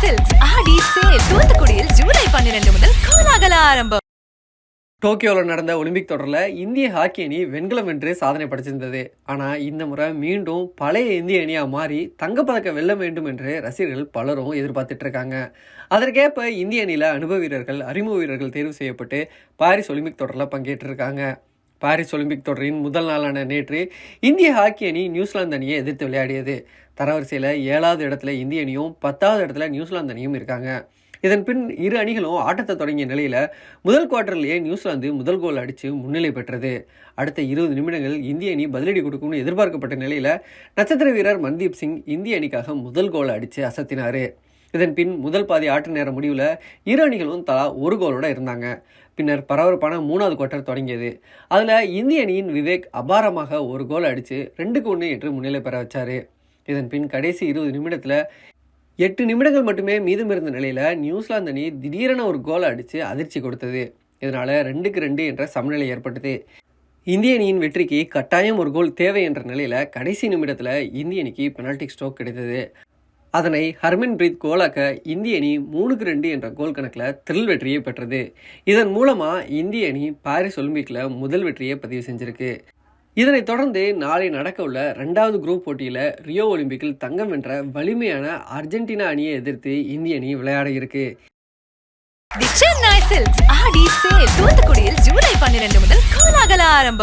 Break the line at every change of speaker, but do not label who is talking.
Silks ஆடி sale தூத்துக்குடியில் ஜூலை 12 முதல் கோலாகல ஆரம்பம்.
டோக்கியோவில் நடந்த ஒலிம்பிக் தொடரில் இந்திய ஹாக்கி அணி வெண்கலம் வென்று சாதனை படைச்சிருந்தது. ஆனால் இந்த முறை மீண்டும் பழைய இந்திய அணியாக மாறி தங்கப்பதக்கம் வெல்ல வேண்டும் என்று ரசிகர்கள் பலரும் எதிர்பார்த்துட்டு இருக்காங்க. அதற்கேற்ப இந்திய அணியில் அனுபவ வீரர்கள், அறிமுக வீரர்கள் தேர்வு செய்யப்பட்டு பாரிஸ் ஒலிம்பிக் தொடரில் பங்கேற்றிருக்காங்க. பாரிஸ் ஒலிம்பிக் தொடரின் முதல் நாளான நேற்று இந்திய ஹாக்கி அணி நியூசிலாந்து அணியை எதிர்த்து விளையாடியது. தரவரிசையில் 7வது இடத்துல இந்திய அணியும் 10வது இடத்துல நியூசிலாந்து அணியும் இருக்காங்க. இதன் பின் இரு அணிகளும் ஆட்டத்தை தொடங்கிய நிலையில் முதல் குவார்ட்டர்லேயே நியூசிலாந்து முதல் கோல் அடித்து முன்னிலை பெற்றது. அடுத்த 20 நிமிடங்கள் இந்திய அணி பதிலடி கொடுக்கும்னு எதிர்பார்க்கப்பட்ட நிலையில் நட்சத்திர வீரர் மன்தீப் சிங் இந்திய அணிக்காக முதல் கோலை அடித்து அசத்தினார். இதன் பின் முதல் பாதி ஆட்ட நேர முடிவில் இரு அணிகளும் தலா ஒரு கோலோட இருந்தாங்க. பின்னர் பரபரப்பான 3வது குவார்ட்டர் தொடங்கியது. அதில் இந்திய அணியின் விவேக் அபாரமாக ஒரு கோல் அடித்து 2-1 என்று முன்னிலை பெற வச்சார். இதன் பின் கடைசி 20 நிமிடத்தில் 8 நிமிடங்கள் மட்டுமே மீதம் இருந்த நிலையில் நியூசிலாந்து அணி திடீரென ஒரு கோலை அடித்து அதிர்ச்சி கொடுத்தது. இதனால் 2-2 என்ற சமநிலை ஏற்பட்டது. இந்திய அணியின் வெற்றிக்கு கட்டாயம் ஒரு கோல் தேவை என்ற நிலையில் கடைசி நிமிடத்தில் இந்திய அணிக்கு பெனால்டி ஸ்ட்ரோக் கிடைத்தது. அதனை ஹர்மன்பிரீத் கோலாக்க இந்திய அணி 3-2 என்ற கோல் கணக்கில் த்ரில் வெற்றியை பெற்றது. இதன் மூலமாக இந்திய அணி பாரிஸ் ஒலிம்பிக்கில் முதல் வெற்றியை பதிவு செஞ்சிருக்கு. இதனைத் தொடர்ந்து நாளை நடக்க உள்ள 2வது குரூப் போட்டியில் ரியோ ஒலிம்பிக்கில் தங்கம் வென்ற வலிமையான அர்ஜென்டினா அணியை எதிர்த்து இந்திய அணி விளையாட இருக்கு.
சென்னை சில்க்ஸ் ஆடி சேல் தூத்துக்குடியில் ஜூலை 12 முதல் கோலாகல ஆரம்பம்.